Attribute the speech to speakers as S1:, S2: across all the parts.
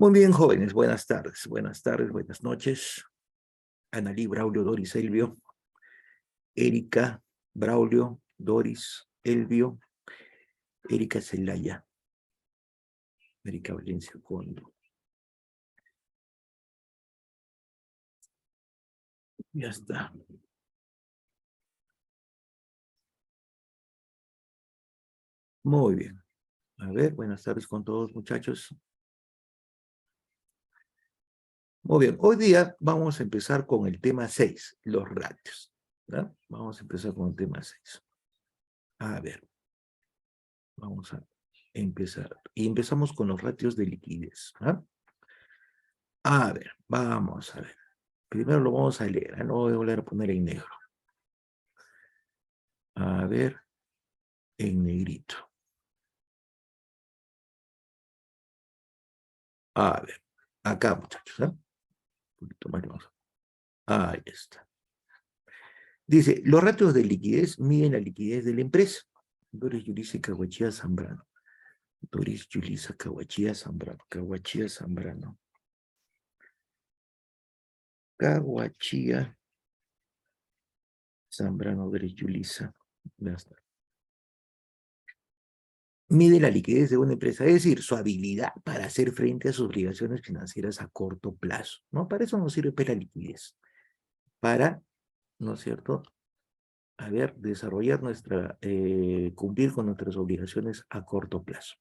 S1: Muy bien, jóvenes, buenas tardes, buenas noches. Analí, Braulio, Doris, Elvio, Erika, Braulio, Doris, Elvio, Erika Celaya, Erika Valencia Condo. Ya está. Muy bien. A ver, buenas tardes con todos, muchachos. Muy bien, hoy día vamos a empezar con el tema 6, los ratios. ¿Ya? Vamos a empezar con el tema 6. A ver, vamos a empezar. Y empezamos con los ratios de liquidez. ¿Ah? A ver, vamos a ver. Primero lo vamos a leer, no voy a volver a poner en negro. A ver, en negrito. A ver, acá muchachos, ¿eh? Un poquito más vamos. Ahí está. Dice, los ratios de liquidez miden la liquidez de la empresa. Doris Yulisa Caguachía Zambrano. Doris Yulisa Caguachía Zambrano. Caguachía Zambrano. Caguachía Zambrano, Doris Yulisa. Ya está. Mide la liquidez de una empresa, es decir, su habilidad para hacer frente a sus obligaciones financieras a corto plazo, ¿no? Para eso nos sirve la liquidez, para, ¿no es cierto?, a ver, desarrollar cumplir con nuestras obligaciones a corto plazo.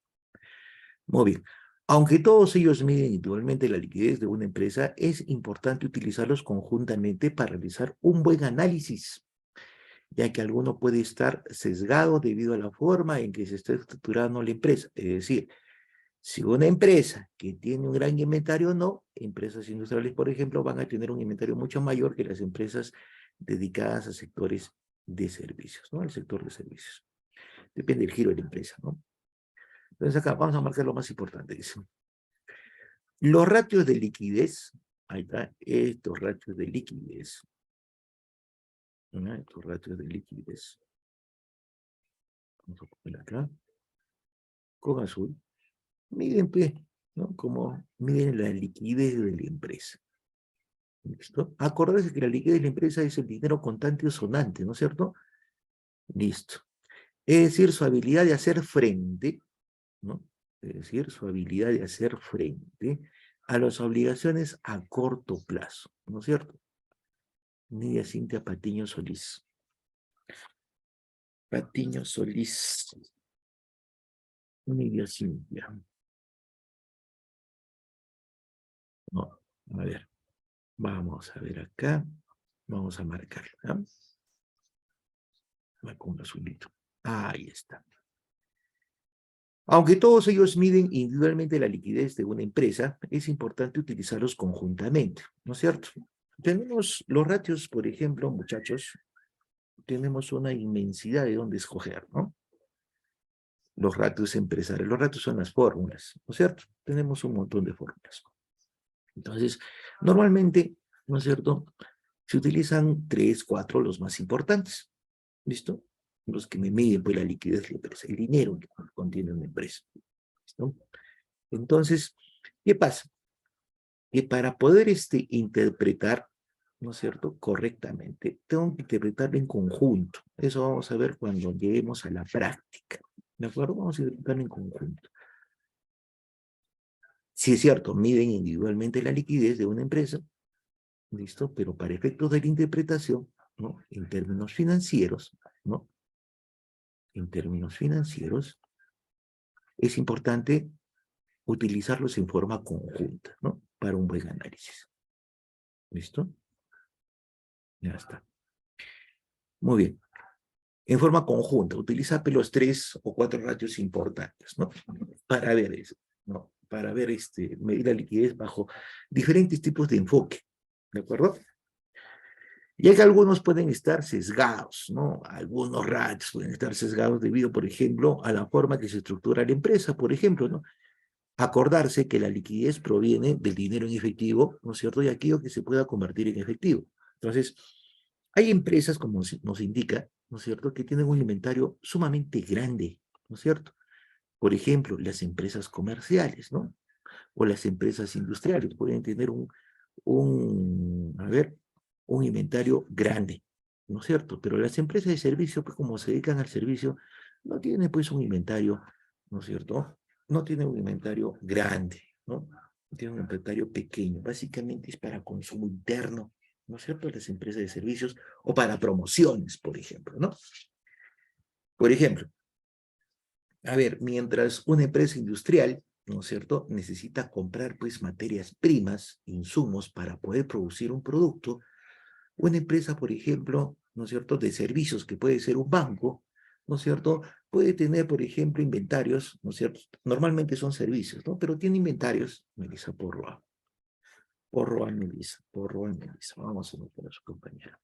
S1: Muy bien. Aunque todos ellos miden individualmente la liquidez de una empresa, es importante utilizarlos conjuntamente para realizar un buen análisis, ya que alguno puede estar sesgado debido a la forma en que se está estructurando la empresa. Es decir, si una empresa que tiene un gran inventario o no, empresas industriales, por ejemplo, van a tener un inventario mucho mayor que las empresas dedicadas a sectores de servicios, ¿no? Al sector de servicios. Depende del giro de la empresa, ¿no? Entonces acá vamos a marcar lo más importante, dice. Los ratios de liquidez, ahí está, estos ratios de liquidez, ¿no? Estos ratios de liquidez. Vamos a poner acá, con azul. Miden, ¿no? Como miden la liquidez de la empresa. ¿Listo? Acordarse que la liquidez de la empresa es el dinero contante o sonante, ¿no es cierto? Listo. Es decir, su habilidad de hacer frente, ¿no? Es decir, su habilidad de hacer frente a las obligaciones a corto plazo, ¿no es cierto? Nidia Cintia Patiño Solís. Patiño Solís. Nidia Cintia. No, a ver. Vamos a ver acá. Vamos a marcarlo, ¿no? Con un azulito. Ahí está. Aunque todos ellos miden individualmente la liquidez de una empresa, es importante utilizarlos conjuntamente, ¿no es cierto? Tenemos los ratios, por ejemplo, muchachos, tenemos una inmensidad de dónde escoger, ¿no? Los ratios empresariales, los ratios son las fórmulas, ¿no es cierto? Tenemos un montón de fórmulas. Entonces, normalmente, ¿no es cierto?, se utilizan 3, 4 los más importantes, ¿listo? Los que me miden pues la liquidez de la empresa, el dinero que contiene una empresa, ¿listo? Entonces, ¿qué pasa? Que para poder interpretar, ¿no es cierto?, correctamente, tengo que interpretarlo en conjunto. Eso vamos a ver cuando lleguemos a la práctica. ¿De acuerdo? Vamos a interpretarlo en conjunto. Sí es cierto, miden individualmente la liquidez de una empresa, ¿listo? Pero para efectos de la interpretación, ¿no?, en términos financieros, ¿no?, en términos financieros, es importante utilizarlos en forma conjunta, ¿no?, para un buen análisis. ¿Listo? Ya está. Muy bien. En forma conjunta, utiliza los 3 o 4 ratios importantes, ¿no? Para ver eso, ¿no? Para ver, medir la liquidez bajo diferentes tipos de enfoque, ¿de acuerdo? Ya que algunos pueden estar sesgados, ¿no? Algunos ratios pueden estar sesgados debido, por ejemplo, a la forma que se estructura la empresa, por ejemplo, ¿no? Acordarse que la liquidez proviene del dinero en efectivo, ¿no es cierto? Y aquello que se pueda convertir en efectivo. Entonces, hay empresas, como nos indica, ¿no es cierto?, que tienen un inventario sumamente grande, ¿no es cierto? Por ejemplo, las empresas comerciales, ¿no? O las empresas industriales pueden tener un inventario grande, ¿no es cierto? Pero las empresas de servicio, pues como se dedican al servicio, no tienen pues un inventario, ¿no es cierto? No tienen un inventario grande, ¿no? Tienen un inventario pequeño. Básicamente es para consumo interno, ¿no es cierto? Las empresas de servicios o para promociones, por ejemplo, ¿no? Por ejemplo, a ver, mientras una empresa industrial, ¿no es cierto?, necesita comprar pues materias primas, insumos para poder producir un producto, una empresa, por ejemplo, ¿no es cierto?, de servicios, que puede ser un banco, ¿no es cierto?, puede tener, por ejemplo, inventarios, ¿no es cierto?, normalmente son servicios, ¿no?, pero tiene inventarios, Melissa, porro a Melissa, vamos a meter a su compañera.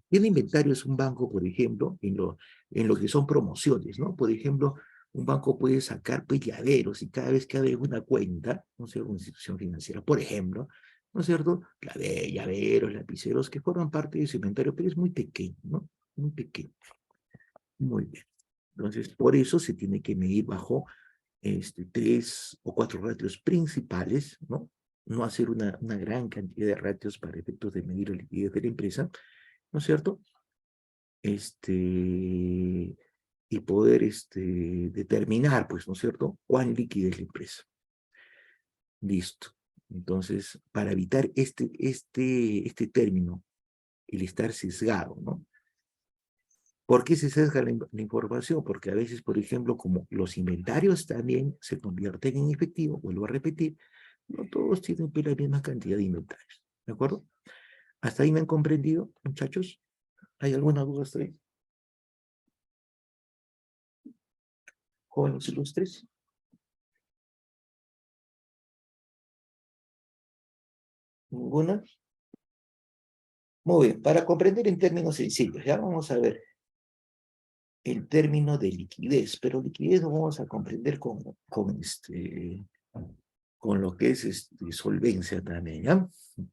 S1: Tiene inventarios un banco, por ejemplo, en lo que son promociones, ¿no? Por ejemplo, un banco puede sacar pues, llaveros y cada vez que abre una cuenta, no sé, una institución financiera, por ejemplo, ¿no es cierto? Llaveros, lapiceros que forman parte de su inventario, pero es muy pequeño, ¿no? Muy pequeño. Muy bien. Entonces, por eso se tiene que medir bajo 3 o 4 ratios principales, ¿no? No hacer una gran cantidad de ratios para efectos de medir la liquidez de la empresa, ¿no es cierto? Y poder determinar, pues, ¿no es cierto?, cuán líquida es la empresa. Listo. Entonces, para evitar este término, el estar sesgado, ¿no? ¿Por qué se sesga la información? Porque a veces, por ejemplo, como los inventarios también se convierten en efectivo, vuelvo a repetir, no todos tienen pues, la misma cantidad de inventarios. ¿De acuerdo? ¿Hasta ahí me han comprendido, muchachos? ¿Hay alguna duda hasta ahí? Jóvenes ilustres. ¿Ninguna? Muy bien, para comprender en términos sencillos, ya vamos a ver el término de liquidez, pero liquidez lo vamos a comprender con lo que es solvencia también, ¿ya?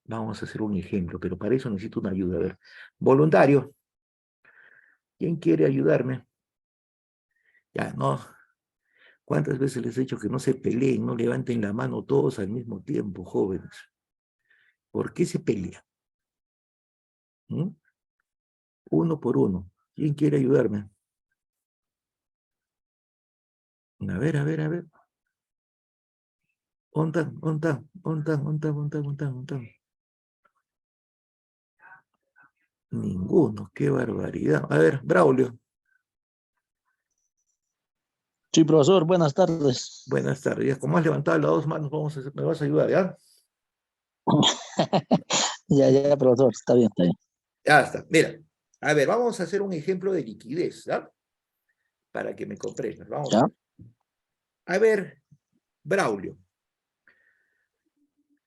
S1: Vamos a hacer un ejemplo, pero para eso necesito una ayuda. A ver, voluntario, ¿quién quiere ayudarme? Ya, no. ¿Cuántas veces les he dicho que no se peleen, no levanten la mano todos al mismo tiempo, jóvenes? ¿Por qué se pelean? ¿Mm? Uno por uno. ¿Quién quiere ayudarme? A ver, a ver, a ver. Ontan, ontan, ontan, ontan, ontan, ontan, ontan. Ninguno, qué barbaridad. A ver, Braulio,
S2: Sí, profesor, buenas tardes.
S1: buenas tardes. Como has levantado las 2 manos, me vas a ayudar, ¿ya?
S2: Ya, profesor, está bien, está bien.
S1: Ya está. Mira, a ver, vamos a hacer un ejemplo de liquidez, ¿ya? Para que me comprendas. Vamos a
S2: ¿Ya?
S1: ver. A ver, Braulio.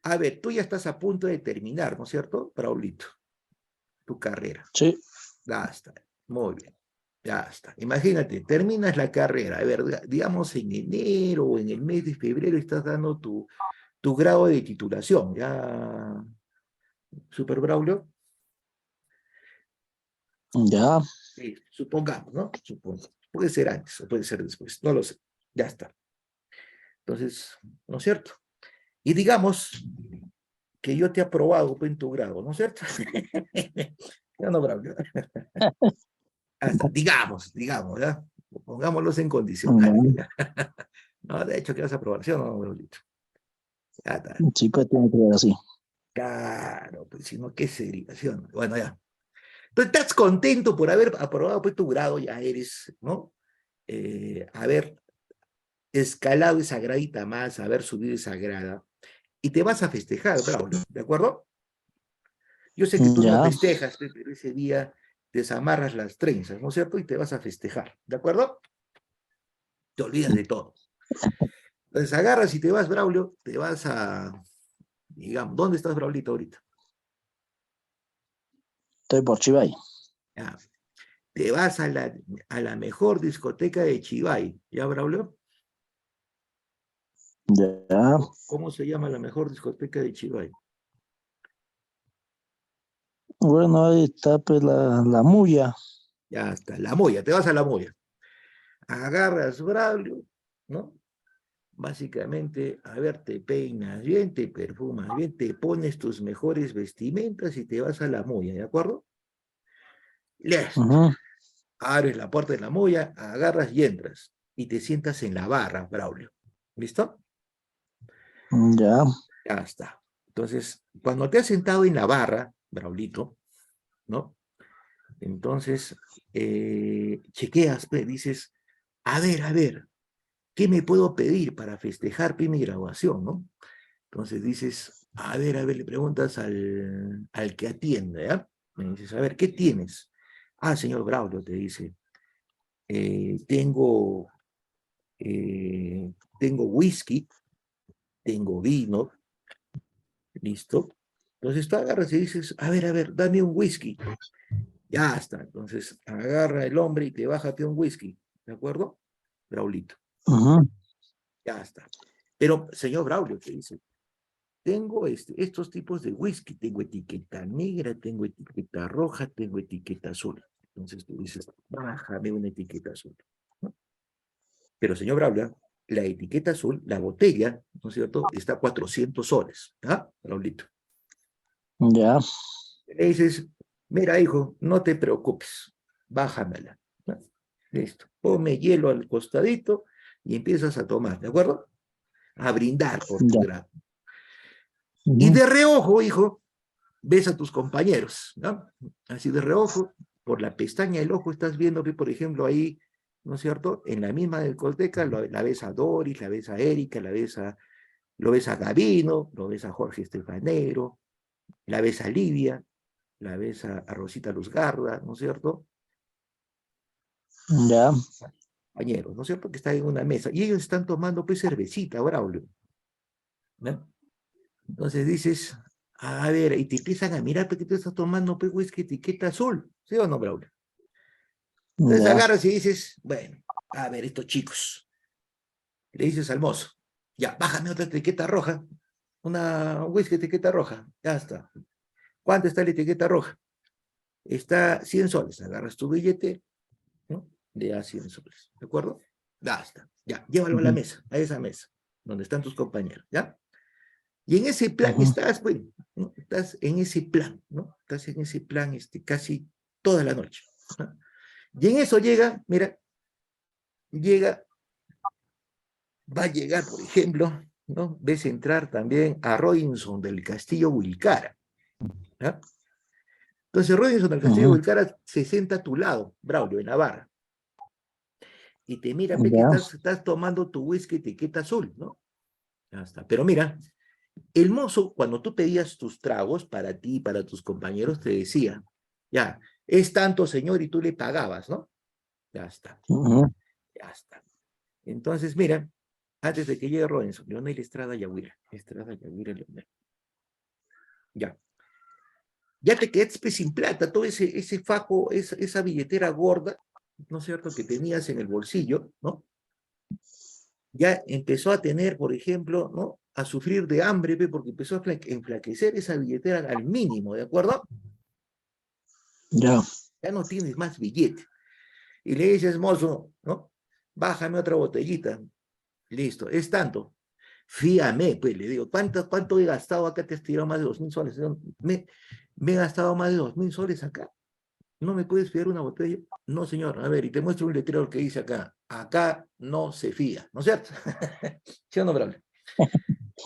S1: A ver, tú ya estás a punto de terminar, ¿no es cierto, Braulito? Tu carrera.
S2: Sí,
S1: Ya está. Muy bien. Ya está. Imagínate, terminas la carrera. A ver, digamos en enero o en el mes de febrero estás dando tu grado de titulación. ¿Ya, Super Braulio?
S2: ya,
S1: Sí, supongamos, ¿no? Supongamos. Puede ser antes o puede ser después. No lo sé. Ya está. Entonces, ¿no es cierto? Y digamos que yo te he aprobado pues, en tu grado, ¿no es cierto? Ya no, Braulio. Hasta, digamos, ¿ya? Pongámoslos en condicional.
S2: ya.
S1: No, de hecho, que vas a aprobar, ¿sí o no, Braulito? Ya está.
S2: Sí, pues tiene que ser así.
S1: Claro, pues si no, ¿qué sería? ¿Sí o no? Bueno, ya. Entonces, estás contento por haber aprobado pues, tu grado, ya eres, ¿no? Haber escalado esa gradita más, haber subido esa grada, y te vas a festejar, Braulio, ¿de acuerdo? Yo sé que tú no
S2: Ya,
S1: festejas, pero ese día desamarras las trenzas, ¿no es cierto? Y te vas a festejar, ¿de acuerdo? Te olvidas de todo. Entonces agarras y te vas, Braulio, te vas digamos, ¿dónde estás, Braulito, ahorita?
S2: estoy por Chivay.
S1: Ya, te vas a la mejor discoteca de Chivay, ¿ya, Braulio?
S2: Ya,
S1: ¿Cómo se llama la mejor discoteca de Chivay?
S2: bueno, ahí está pues la mulla.
S1: Ya está, la Moya, te vas a la Moya. Agarras, Braulio, ¿no? básicamente, a ver, te peinas bien, te perfumas bien, te pones tus mejores vestimentas y te vas a la moya, ¿de acuerdo? Listo.
S2: Ujú.
S1: Abres la puerta de la moya, agarras y entras. Y te sientas en la barra, Braulio. ¿Listo?
S2: Ya.
S1: Ya está. Entonces, cuando te has sentado en la barra, Braulito, ¿no? Entonces, chequeas, pues, dices, a ver, ¿qué me puedo pedir para festejar mi graduación, no? Entonces dices, a ver, le preguntas al que atiende, ¿ya? Me dices, a ver, ¿qué tienes? Ah, señor Braulio, te dice, tengo, eh, tengo whisky, tengo vino, listo. Entonces tú agarras y dices, a ver, dame un whisky. Ya está. Entonces agarra el hombre y te bájate un whisky, ¿de acuerdo? Braulito,
S2: Ujú.
S1: ya está. Pero, señor Braulio, te dice, tengo estos tipos de whisky, tengo etiqueta negra, tengo etiqueta roja, tengo etiqueta azul. Entonces tú dices, bájame una etiqueta azul, ¿no? Pero señor Braulio, la etiqueta azul, la botella, ¿no es cierto?, está a 400 soles, ¿ah, Braulito?
S2: Ya.
S1: Le dices, mira hijo, no te preocupes, bájamela, ¿no? Listo, ponme hielo al costadito y empiezas a tomar, ¿de acuerdo? A brindar por tu
S2: Ya.
S1: grado. Y
S2: Ujú.
S1: de reojo, hijo, ves a tus compañeros, ¿no? Así de reojo, por la pestaña del ojo estás viendo que, por ejemplo, ahí, ¿no es cierto?, en la misma discoteca la ves a Doris, la ves a Erika, lo ves a Gabino, lo ves a Jorge Estefanero, la ves a Lidia, la ves a Rosita Luzgarda, ¿no es cierto?
S2: Ya.
S1: Compañeros, ¿no es cierto?, que están en una mesa y ellos están tomando pues cervecita, Braulio, ¿no? Entonces dices, a ver, y te empiezan a mirar, porque tú estás tomando pues whisky etiqueta azul, ¿sí o no, Braulio? Entonces
S2: Ya.
S1: agarras y dices, bueno, a ver, estos chicos, le dices al mozo, ya, bájame otra etiqueta roja, una whisky etiqueta roja, ya está. ¿Cuánto está la etiqueta roja? Está 100 soles, agarras tu billete, ¿no? Le das 100 soles, ¿de acuerdo? Ya está, ya, llévalo a la
S2: Ujú.
S1: mesa, a esa mesa, donde están tus compañeros, ¿ya? Y en ese plan
S2: Ujú.
S1: estás, pues, ¿no? Estás en ese plan, ¿no? Estás en ese plan casi toda la noche, ¿no? Y en eso llega, mira, llega va a llegar, por ejemplo, ¿no? Ves entrar también a Robinson del Castillo Wilcara, ¿ya? Entonces Robinson del Castillo
S2: Ujú.
S1: Wilcara se sienta a tu lado, Braulio, en la barra, y te mira, ve que
S2: Ya.
S1: estás tomando tu whisky etiqueta azul, ¿no? Ya está. Pero mira, el mozo, cuando tú pedías tus tragos para ti y para tus compañeros, te decía, ya, es tanto, señor, y tú le pagabas, ¿no? Ya está,
S2: Ujú.
S1: ya está. Entonces, mira, antes de que llegue Robinson, Leonel Estrada Yaguira, Leonel. Ya. Ya te quedaste pues, sin plata, todo ese fajo, esa billetera gorda, ¿no es cierto?, que tenías en el bolsillo, ¿no? Ya empezó a tener, por ejemplo, ¿no?, a sufrir de hambre, porque empezó a enflaquecer esa billetera al mínimo, ¿de acuerdo?
S2: Ya.
S1: Ya no tienes más billete. Y le dices, mozo, ¿no? Bájame otra botellita. Listo, es tanto. Fíame, pues, le digo, ¿cuánto he gastado acá? Te has tirado más de 2.000 soles. Me he gastado más de 2.000 soles acá. ¿No me puedes fiar una botella? No, señor. A ver, y te muestro un letrero que dice acá, acá no se fía, ¿no es cierto? ¿Sí o no, Braulio?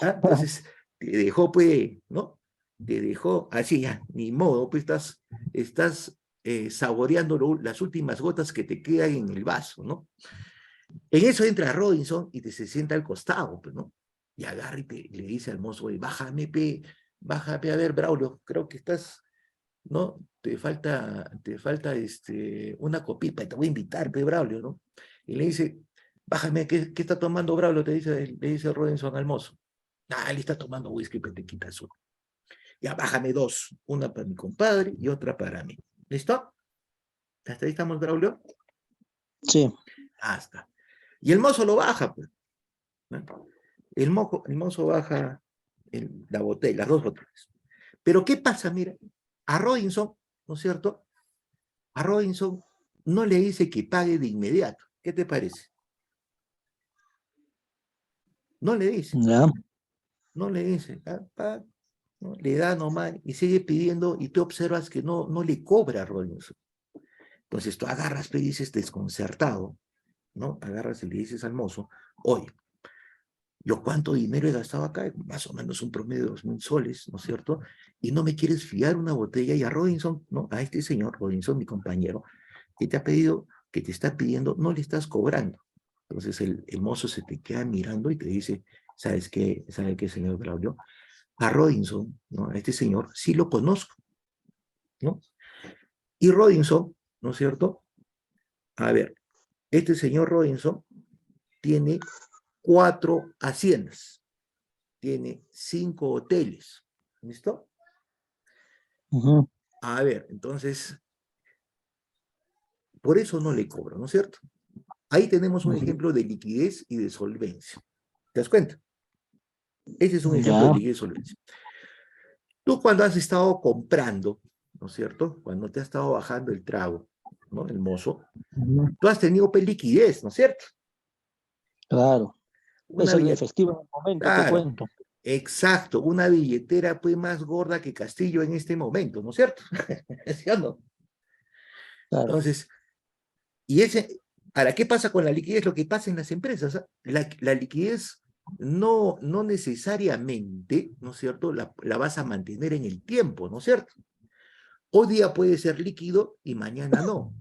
S1: Ah, entonces, te dejó, pues, ¿no? Te dejó así, ya, ni modo, pues estás saboreando las últimas gotas que te quedan en el vaso, ¿no? En eso entra Robinson y se sienta al costado, pues, ¿no? Y agarra y le dice al mozo, oye, bájame, a ver, Braulio, creo que estás, ¿no? Te falta una copita, te voy a invitar, pe, Braulio, ¿no? Y le dice, bájame, ¿qué está tomando Braulio? Le dice Robinson al mozo. Ah, él está tomando whisky, pero te quitas uno. Ya, bájame dos, una para mi compadre y otra para mí. ¿Listo? ¿Hasta ahí estamos, Braulio?
S2: Sí.
S1: Hasta. Y el mozo lo baja, pues, ¿no? El mozo baja la botella, las dos botellas. Pero ¿qué pasa? Mira, a Robinson, ¿no es cierto? A Robinson no le dice que pague de inmediato. ¿Qué te parece? No le dice,
S2: Ya.
S1: no le dice, ¿no? Le da nomás y sigue pidiendo y tú observas que no le cobra a Robinson. Entonces tú agarras, pero dices desconcertado, ¿no? Agarras y le dices al mozo, oye, yo cuánto dinero he gastado acá, más o menos un promedio de 2.000 soles, ¿no es cierto? Y no me quieres fiar una botella y a Robinson, ¿no? A este señor Robinson, mi compañero, que te ha pedido, que te está pidiendo, no le estás cobrando. Entonces el mozo se te queda mirando y te dice, ¿sabes qué? ¿Sabe qué, señor Braulio? A Robinson, ¿no? A este señor, sí lo conozco, ¿no? Y Robinson, ¿no es cierto? A ver, este señor Robinson tiene 4 haciendas, tiene 5 hoteles, ¿listo?
S2: Ujú.
S1: A ver, entonces, por eso no le cobro, ¿no es cierto? Ahí tenemos un
S2: Ujú.
S1: ejemplo de liquidez y de solvencia. ¿Te das cuenta? Ese es un ejemplo de
S2: Ya.
S1: liquidez y solvencia. Tú cuando has estado comprando, ¿no es cierto? Cuando te ha estado bajando el trago, ¿no? El mozo,
S2: Ujú.
S1: tú has tenido liquidez, ¿no es cierto?
S2: Claro. Es
S1: Una
S2: el
S1: billetera,
S2: efectivo en el momento, te
S1: claro,
S2: cuento.
S1: exacto, una billetera pues más gorda que Castillo en este momento, ¿no es cierto? ¿Sí o no?
S2: Claro.
S1: Entonces, y ese, ahora, ¿qué pasa con la liquidez? Lo que pasa en las empresas, ¿ah? La liquidez no necesariamente, ¿no es cierto?, la vas a mantener en el tiempo, ¿no es cierto? Hoy día puede ser líquido y mañana no.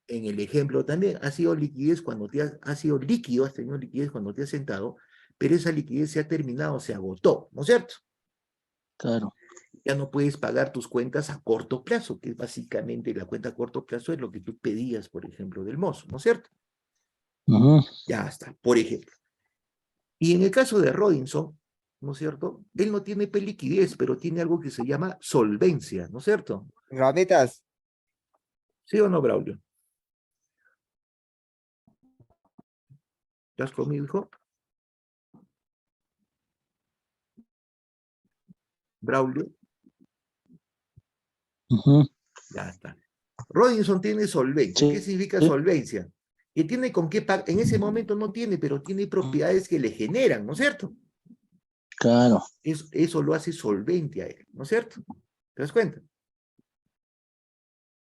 S1: En el ejemplo también, ha sido liquidez cuando has sido líquido, has tenido liquidez cuando te has sentado, pero esa liquidez se ha terminado, se agotó, ¿no es cierto?
S2: Claro.
S1: Ya no puedes pagar tus cuentas a corto plazo, que es básicamente la cuenta a corto plazo es lo que tú pedías, por ejemplo, del mozo, ¿no es cierto?
S2: Ujú.
S1: Ya está, por ejemplo. Y en el caso de Robinson, ¿no es cierto? Él no tiene liquidez, pero tiene algo que se llama solvencia, ¿no es cierto?
S3: Ramitas,
S1: ¿Sí o no, Braulio? ¿Estás conmigo, hijo? Braulio,
S2: Ujú.
S1: ya está. Robinson tiene solvencia. ¿Qué
S2: Sí.
S1: significa solvencia? Que tiene con qué pagar. En ese momento no tiene, pero tiene propiedades que le generan, ¿no es cierto?
S2: Claro.
S1: Eso lo hace solvente a él, ¿no es cierto? ¿Te das cuenta?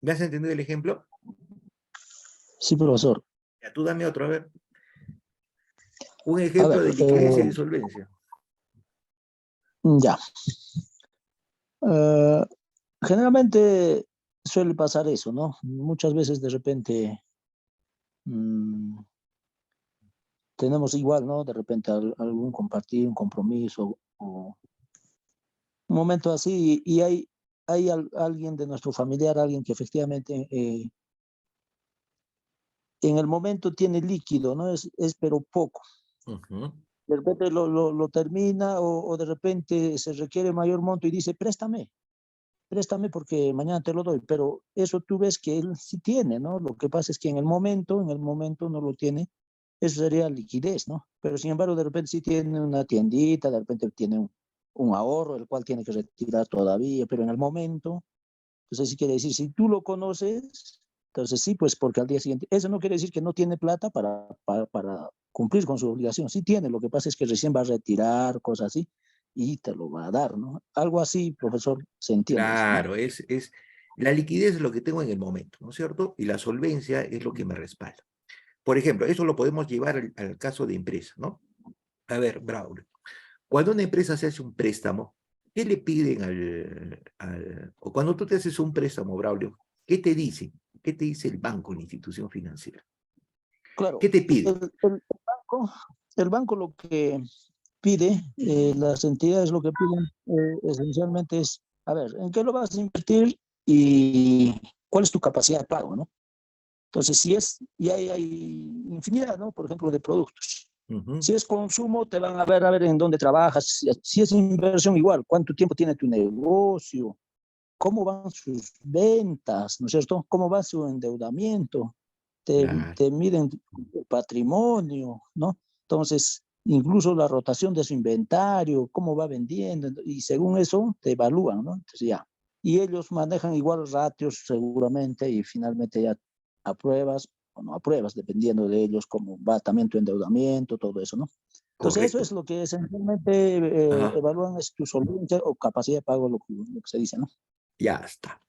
S1: ¿Me has entendido el ejemplo?
S2: Sí, profesor.
S1: Ya, tú dame otro, a ver. Un
S2: A
S1: ejemplo
S2: ver,
S1: de liquidez y de solvencia.
S2: ya. Eh, Generalmente suele pasar eso, ¿no? Muchas veces de repente mm, tenemos igual, ¿no? De repente algún compartir, un compromiso o un momento así y hay alguien de nuestro familiar, alguien que efectivamente en el momento tiene líquido, ¿no? Es pero poco.
S1: Ujú.
S2: De repente lo termina o de repente se requiere mayor monto y dice, préstame porque mañana te lo doy, pero eso tú ves que él sí tiene, ¿no? Lo que pasa es que en el momento no lo tiene, eso sería liquidez, ¿no? Pero sin embargo, de repente sí tiene una tiendita, de repente tiene un ahorro, el cual tiene que retirar todavía, pero en el momento, entonces sí quiere decir, si tú lo conoces, entonces sí, pues porque al día siguiente, eso no quiere decir que no tiene plata para cumplir con su obligación, sí tiene, lo que pasa es que recién va a retirar, cosas así, y te lo va a dar, ¿no? Algo así, profesor, se entiende eso, ¿no?
S1: Claro, la liquidez es lo que tengo en el momento, ¿no es cierto? Y la solvencia es lo que me respalda. Por ejemplo, eso lo podemos llevar al caso de empresa, ¿no? A ver, Braulio, cuando una empresa se hace un préstamo, ¿qué le piden o cuando tú te haces un préstamo, Braulio, ¿qué te dicen? ¿Qué te dice el banco, la institución financiera?
S2: Claro,
S1: ¿Qué te pide?
S2: el banco lo que pide, las entidades lo que piden esencialmente es, a ver, ¿en qué lo vas a invertir y cuál es tu capacidad de pago, ¿no? Entonces, si es, y hay infinidad, ¿no? Por ejemplo, de productos.
S1: Ujú.
S2: Si es consumo, te van a ver en dónde trabajas. Si es inversión, igual, cuánto tiempo tiene tu negocio, cómo van sus ventas, ¿no es cierto? ¿Cómo va su endeudamiento?
S1: Claro,
S2: Te miden el patrimonio, ¿no? Entonces, incluso la rotación de su inventario, cómo va vendiendo, y según eso te evalúan, ¿no? Entonces ya. Y ellos manejan igual ratios seguramente y finalmente ya apruebas o no apruebas, dependiendo de ellos cómo va también tu endeudamiento, todo eso, ¿no? Entonces, eso
S1: Correcto.
S2: es lo que esencialmente
S1: Ajá,
S2: evalúan, es tu solvencia o capacidad de pago, lo que se dice, ¿no?
S1: ya está.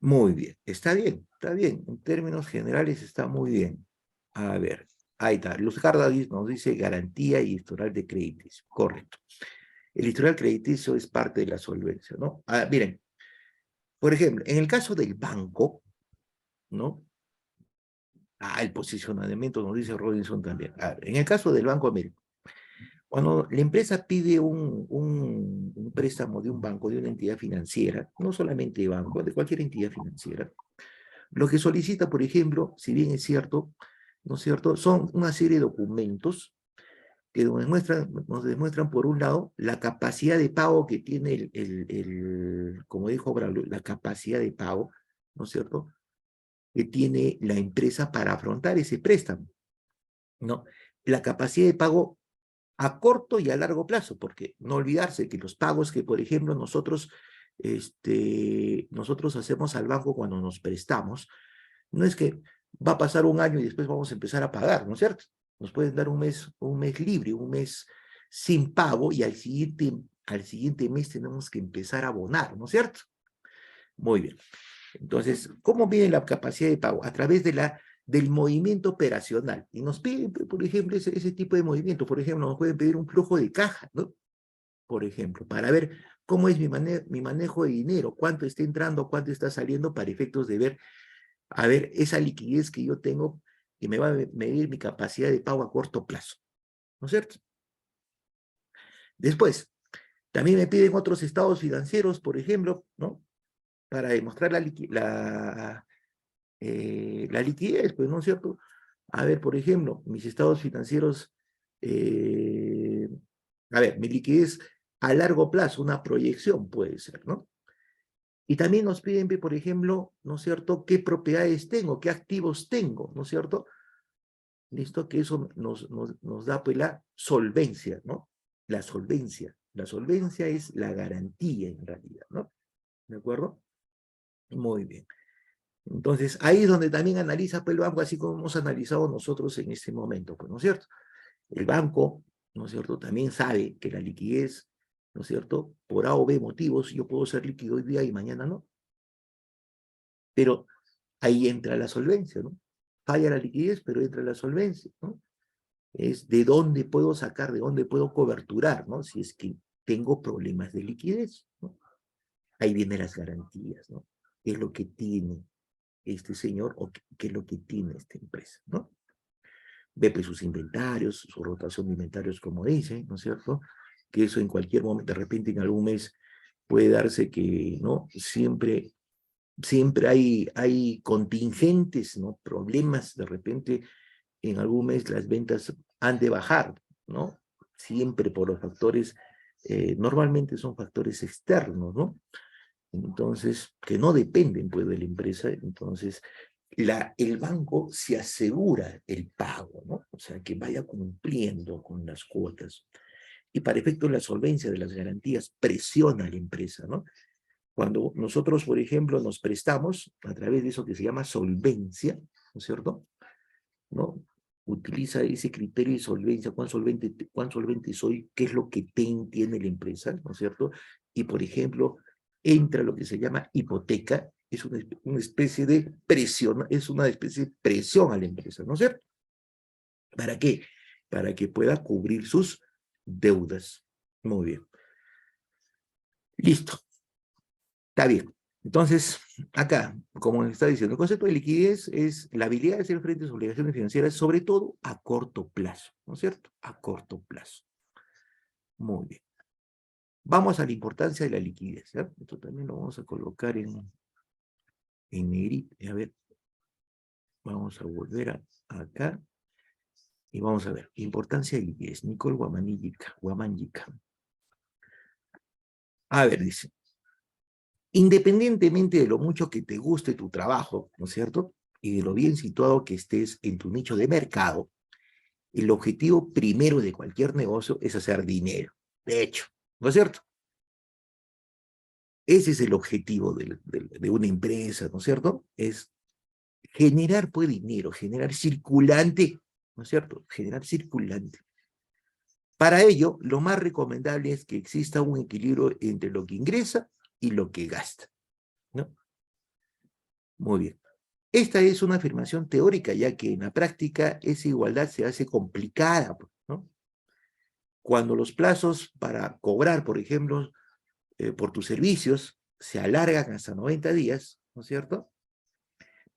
S1: Muy bien. Está bien, está bien. En términos generales está muy bien. A ver, ahí está. Luz Cárdenas nos dice garantía y historial de créditos. Correcto. El historial crediticio es parte de la solvencia, ¿no? Ah, miren, por ejemplo, en el caso del banco, ¿no? Ah, el posicionamiento nos dice Robinson también. A ver, en el caso del Banco América, cuando la empresa pide un préstamo de un banco, de una entidad financiera, no solamente de banco, de cualquier entidad financiera, lo que solicita, por ejemplo, si bien es cierto, ¿no es cierto?, son una serie de documentos que nos demuestran, por un lado, la capacidad de pago que tiene como dijo Braulio, la capacidad de pago, ¿no es cierto?, que tiene la empresa para afrontar ese préstamo, ¿no? La capacidad de pago a corto y a largo plazo, porque no olvidarse que los pagos que, por ejemplo, nosotros hacemos al banco cuando nos prestamos, no es que va a pasar un año y después vamos a empezar a pagar, ¿no es cierto? Nos pueden dar un mes libre, un mes sin pago y al siguiente mes tenemos que empezar a abonar, ¿no es cierto? Muy bien. Entonces, ¿cómo viene la capacidad de pago? A través del movimiento operacional. Y nos piden, por ejemplo, ese tipo de movimiento. Por ejemplo, nos pueden pedir un flujo de caja, ¿no? Por ejemplo, para ver cómo es mi manejo de dinero, cuánto está entrando, cuánto está saliendo, para efectos de ver, a ver, esa liquidez que yo tengo, que me va a medir mi capacidad de pago a corto plazo, ¿no es cierto? Después, también me piden otros estados financieros, por ejemplo, ¿no? Para demostrar la liquidez, pues, ¿no es cierto? A ver, por ejemplo, mis estados financieros, eh, a ver, mi liquidez a largo plazo, una proyección puede ser, ¿no? Y también nos piden, por ejemplo, ¿no es cierto?, qué propiedades tengo, qué activos tengo, ¿no es cierto? Listo, que eso nos da pues la solvencia, ¿no? La solvencia. La solvencia es la garantía en realidad, ¿no? ¿De acuerdo? Muy bien. Entonces, ahí es donde también analiza pues, el banco, así como hemos analizado nosotros en este momento, pues, ¿no es cierto? El banco, ¿no es cierto?, también sabe que la liquidez, ¿no es cierto?, por A o B motivos, yo puedo ser líquido hoy día y mañana no. Pero ahí entra la solvencia, ¿no? Falla la liquidez, pero entra la solvencia, ¿no? Es de dónde puedo sacar, de dónde puedo coberturar, ¿no? Si es que tengo problemas de liquidez, ¿no? Ahí vienen las garantías, ¿no? ¿Qué es lo que tiene este señor o qué es lo que tiene esta empresa, ¿no? Ve pues sus inventarios, su rotación de inventarios, como dice, ¿no es cierto? Que eso en cualquier momento, de repente en algún mes puede darse que, ¿no? Siempre hay contingentes, ¿no? Problemas, de repente en algún mes las ventas han de bajar, ¿no? Siempre por los factores, normalmente son factores externos, ¿no? Entonces, que no dependen pues de la empresa, entonces el banco se asegura el pago, ¿no? O sea, que vaya cumpliendo con las cuotas. Y para efecto de la solvencia de las garantías, presiona a la empresa, ¿no? Cuando nosotros, por ejemplo, nos prestamos a través de eso que se llama solvencia, ¿no es cierto?, ¿no? Utiliza ese criterio de solvencia, cuán solvente soy, qué es lo que tiene la empresa, ¿no es cierto? Y, por ejemplo, entra lo que se llama hipoteca, es una especie de presión, es una especie de presión a la empresa, ¿no es cierto? ¿Para qué? Para que pueda cubrir sus deudas. Muy bien. Listo. Está bien. Entonces, acá, como está diciendo, el concepto de liquidez es la habilidad de hacer frente a sus obligaciones financieras, sobre todo a corto plazo, ¿no es cierto? A corto plazo. Muy bien. Vamos a la importancia de la liquidez, ¿eh? Esto también lo vamos a colocar en negrito. A ver, vamos a volver acá y vamos a ver. Importancia de liquidez. Nicole Guamanyica. A ver, dice. Independientemente de lo mucho que te guste tu trabajo, ¿no es cierto?, y de lo bien situado que estés en tu nicho de mercado, el objetivo primero de cualquier negocio es hacer dinero. De hecho, ¿no es cierto? Ese es el objetivo de una empresa, ¿no es cierto? Es generar pues dinero, generar circulante, ¿no es cierto? Generar circulante. Para ello, lo más recomendable es que exista un equilibrio entre lo que ingresa y lo que gasta, ¿no? Muy bien. Esta es una afirmación teórica, ya que en la práctica esa igualdad se hace complicada, ¿no? Cuando los plazos para cobrar, por ejemplo, por tus servicios se alargan hasta 90 días, ¿no es cierto?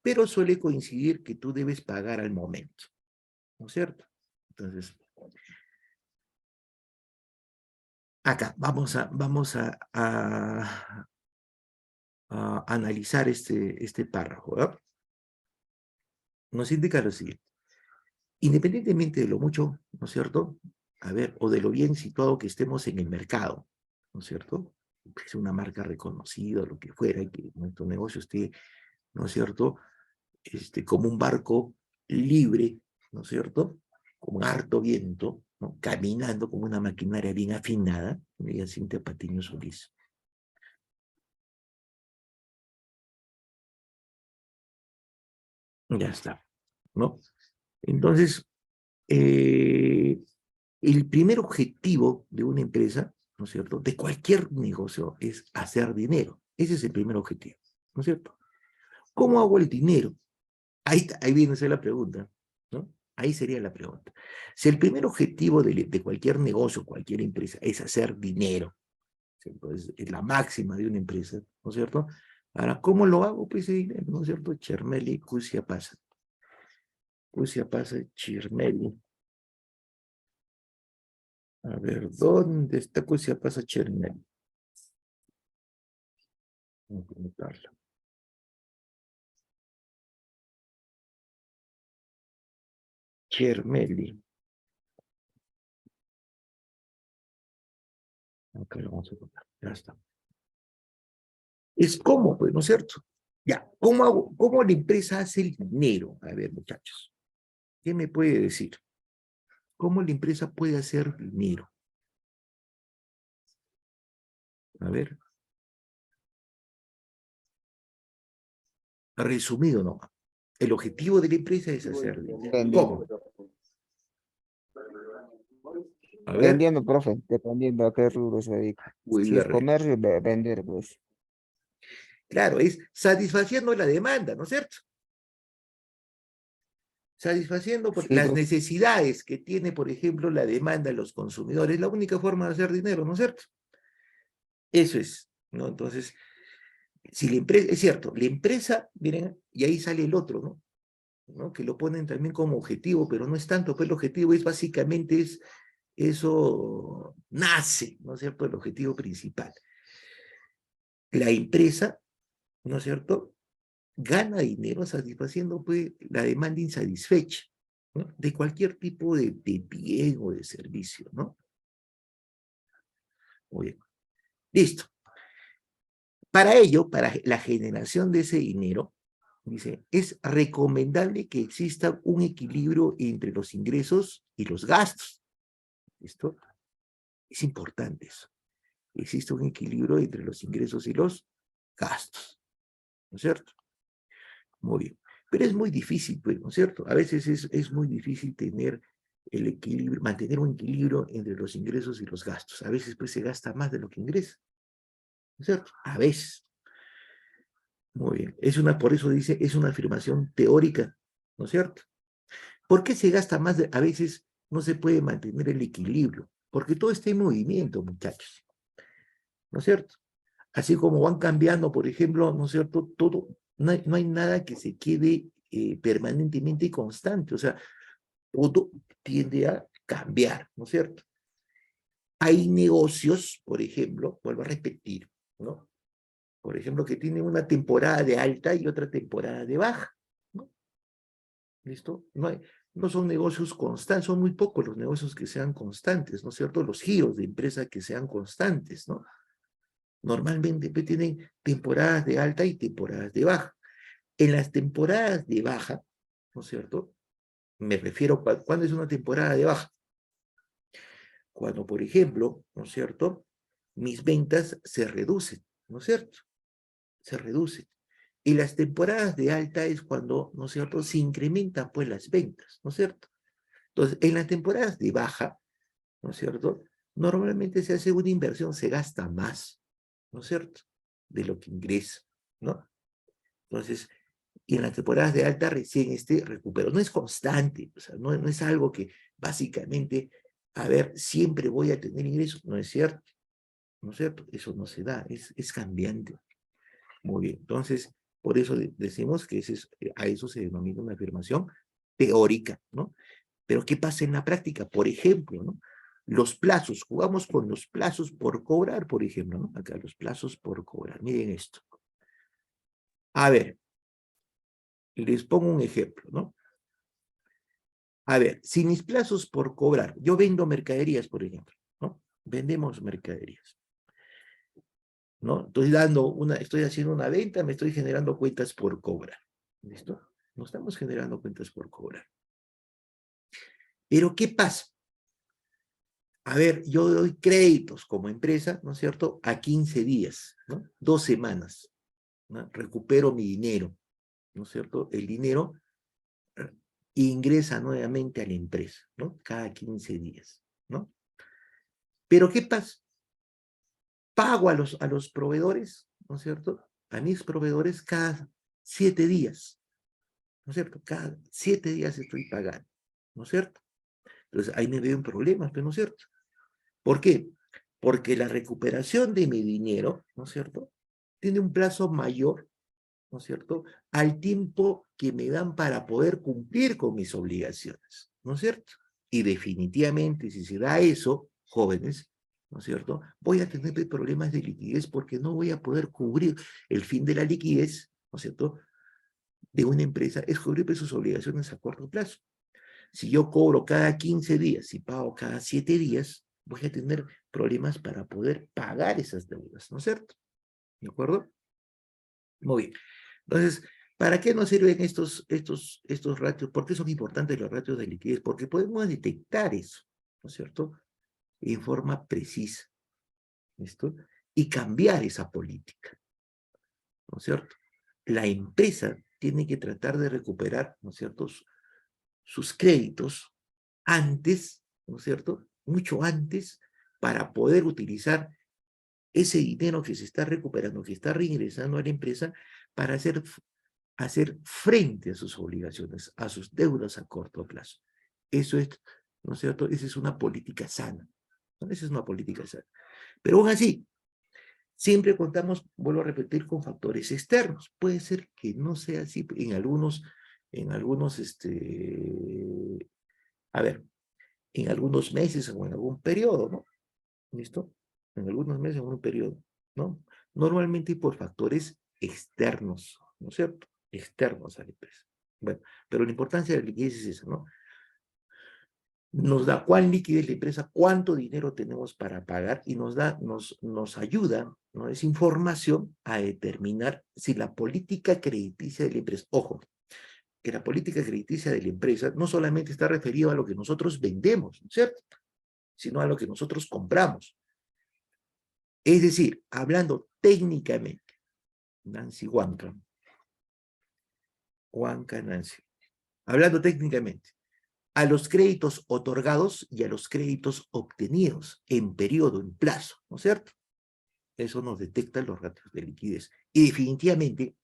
S1: Pero suele coincidir que tú debes pagar al momento, ¿no es cierto? Entonces, acá vamos a analizar este párrafo, ¿verdad? Nos indica lo siguiente. Independientemente de lo mucho, ¿no es cierto? A ver, o de lo bien situado que estemos en el mercado, ¿no es cierto? Que es una marca reconocida, lo que fuera, y que nuestro negocio esté, ¿no es cierto? Como un barco libre, ¿no es cierto? Con harto viento, ¿no? Caminando como una maquinaria bien afinada, ella Cintia Patiño Solís. Ya está, ¿no? Entonces, el primer objetivo de una empresa, ¿no es cierto?, de cualquier negocio es hacer dinero. Ese es el primer objetivo, ¿no es cierto? ¿Cómo hago el dinero? Ahí viene a ser la pregunta, ¿no? Ahí sería la pregunta. Si el primer objetivo de cualquier negocio, cualquier empresa, es hacer dinero, ¿cierto? Es la máxima de una empresa, ¿no es cierto? Ahora, ¿cómo lo hago? Pues ese dinero, ¿no es cierto? Chermeli, Cusia pasa. Cusia pasa, Chirmeli. A ver, ¿dónde está Cusia pasa, Chermeli? Vamos a colocarlo. Chermeli. Ok, lo vamos a colocar. Ya está. Es cómo, pues, ¿no es cierto? Ya, ¿cómo la empresa hace el dinero? A ver, muchachos, ¿qué me puede decir? ¿Cómo la empresa puede hacer dinero? A ver, resumido nomás. El objetivo de la empresa es hacer dinero.
S3: Vendiendo.
S1: ¿Cómo? A ver,
S3: Vendiendo, profe, dependiendo a qué rubro se dedica.
S1: pues
S3: Si es comercio, vender, pues.
S1: claro, es satisfaciendo la demanda, ¿no es cierto? Satisfaciendo
S3: Sí,
S1: las
S3: profe.
S1: necesidades que tiene, por ejemplo, la demanda de los consumidores. La única forma de hacer dinero, ¿no es cierto? Eso es, ¿no? Entonces, si la empresa, es cierto, la empresa, miren, y ahí sale el otro, ¿no? ¿No? Que lo ponen también como objetivo, pero no es tanto, pues el objetivo es básicamente eso nace, ¿no es cierto?, el objetivo principal. La empresa, ¿no es cierto?, gana dinero satisfaciendo pues la demanda insatisfecha, ¿no?, de cualquier tipo de bien o de servicio, ¿no? Muy bien. Listo. Para ello, para la generación de ese dinero, dice, es recomendable que exista un equilibrio entre los ingresos y los gastos. ¿Listo? Es importante eso. Existe un equilibrio entre los ingresos y los gastos. ¿No es cierto? Muy bien. Pero es muy difícil, pues, ¿no es cierto? A veces es muy difícil tener el equilibrio, mantener un equilibrio entre los ingresos y los gastos. A veces, pues, se gasta más de lo que ingresa. ¿No es cierto? A veces. Muy bien. Por eso dice, es una afirmación teórica, ¿no es cierto? ¿Por qué se gasta más? A veces no se puede mantener el equilibrio, porque todo está en movimiento, muchachos, ¿no es cierto? Así como van cambiando, por ejemplo, ¿no es cierto? Todo, no hay nada que se quede permanentemente constante, o sea, todo tiende a cambiar, ¿no es cierto? Hay negocios, por ejemplo, vuelvo a repetir, ¿no? Por ejemplo, que tienen una temporada de alta y otra temporada de baja, ¿no? ¿Listo? No son negocios constantes, son muy pocos los negocios que sean constantes, ¿no es cierto? Los giros de empresa que sean constantes, ¿no? Normalmente pues, tienen temporadas de alta y temporadas de baja. En las temporadas de baja, ¿no es cierto? Me refiero, ¿cuándo es una temporada de baja? Cuando, por ejemplo, ¿no es cierto? Mis ventas se reducen, ¿no es cierto? Se reducen. Y las temporadas de alta es cuando, ¿no es cierto?, se incrementan pues las ventas, ¿no es cierto? Entonces, en las temporadas de baja, ¿no es cierto?, normalmente se hace una inversión, se gasta más, ¿no es cierto?, de lo que ingresa, ¿no? Entonces, y en las temporadas de alta recién recupero. No es constante, o sea, no es algo que básicamente, a ver, siempre voy a tener ingresos, no es cierto, ¿no es cierto? Eso no se da, es cambiante. Muy bien, entonces, por eso decimos que a eso se denomina una afirmación teórica, ¿no? Pero ¿qué pasa en la práctica? Por ejemplo, ¿no? Los plazos, jugamos con los plazos por cobrar, por ejemplo, ¿no? Acá los plazos por cobrar, miren esto. A ver, les pongo un ejemplo, ¿no? A ver, si mis plazos por cobrar, yo vendo mercaderías, por ejemplo, ¿no? Vendemos mercaderías, ¿no? Estoy haciendo una venta, me estoy generando cuentas por cobrar, ¿listo? No estamos generando cuentas por cobrar. Pero ¿qué pasa? A ver, yo doy créditos como empresa, ¿no es cierto?, a 15 días, ¿no? 2 semanas, ¿no? Recupero mi dinero, ¿no es cierto? El dinero ingresa nuevamente a la empresa, ¿no? Cada 15 días, ¿no? Pero ¿qué pasa? Pago a los proveedores, ¿no es cierto? A mis proveedores cada 7 días, ¿no es cierto? Cada 7 días estoy pagando, ¿no es cierto? Entonces ahí me veo en problemas, ¿no es cierto? ¿Por qué? Porque la recuperación de mi dinero, ¿no es cierto?, tiene un plazo mayor, ¿no es cierto?, al tiempo que me dan para poder cumplir con mis obligaciones, ¿no es cierto? Y definitivamente, si se da eso, jóvenes, ¿no es cierto?, voy a tener problemas de liquidez porque no voy a poder cubrir el fin de la liquidez, ¿no es cierto?, de una empresa, es cubrir sus obligaciones a corto plazo. Si yo cobro cada 15 días y pago cada 7 días, voy a tener problemas para poder pagar esas deudas, ¿no es cierto? ¿De acuerdo? Muy bien. Entonces, ¿para qué nos sirven estos ratios? ¿Por qué son importantes los ratios de liquidez? Porque podemos detectar eso, ¿no es cierto?, en forma precisa, ¿listo? Y cambiar esa política, ¿no es cierto? La empresa tiene que tratar de recuperar, ¿no es cierto?, sus créditos antes, ¿no es cierto?, mucho antes, para poder utilizar ese dinero que se está recuperando, que está reingresando a la empresa, para hacer frente a sus obligaciones, a sus deudas a corto plazo. Eso es, ¿no es cierto?, esa es una política sana, ¿no? Esa es una política sana. Pero aún así, siempre contamos, vuelvo a repetir, con factores externos. Puede ser que no sea así a ver, en algunos meses o en algún periodo, ¿no? ¿Listo? En algunos meses o en un periodo, ¿no? Normalmente por factores externos, ¿no es cierto? Externos a la empresa. Bueno, pero la importancia de la liquidez es esa, ¿no? Nos da cuán líquida es la empresa, cuánto dinero tenemos para pagar y nos ayuda, ¿no?, es información a determinar si la política crediticia de la empresa, ojo, que la política crediticia de la empresa no solamente está referido a lo que nosotros vendemos, ¿no es cierto?, sino a lo que nosotros compramos. Es decir, hablando técnicamente, Nancy Nancy, hablando técnicamente, a los créditos otorgados y a los créditos obtenidos en periodo, en plazo, ¿no es cierto? Eso nos detecta los ratios de liquidez. Y definitivamente,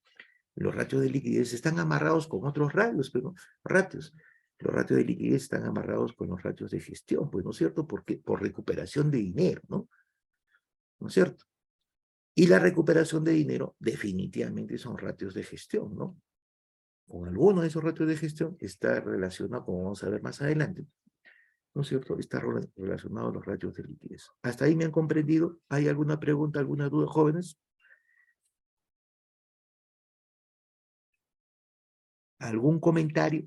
S1: los ratios de liquidez están amarrados con otros ratios. Los ratios de liquidez están amarrados con los ratios de gestión, pues, ¿no es cierto? Porque por recuperación de dinero, ¿no? ¿No es cierto? Y la recuperación de dinero definitivamente son ratios de gestión, ¿no? Con alguno de esos ratios de gestión está relacionado, como vamos a ver más adelante, ¿no es cierto?, está relacionado a los ratios de liquidez. ¿Hasta ahí me han comprendido? ¿Hay alguna pregunta, alguna duda, jóvenes? ¿Algún comentario?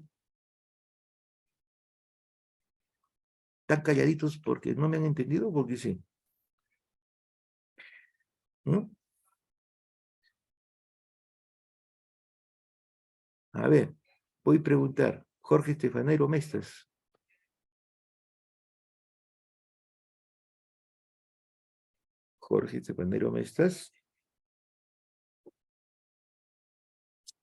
S1: ¿Están calladitos porque no me han entendido o porque sí? ¿No? A ver, voy a preguntar. Jorge Estefanero Mestas. Jorge Estefanero Mestas.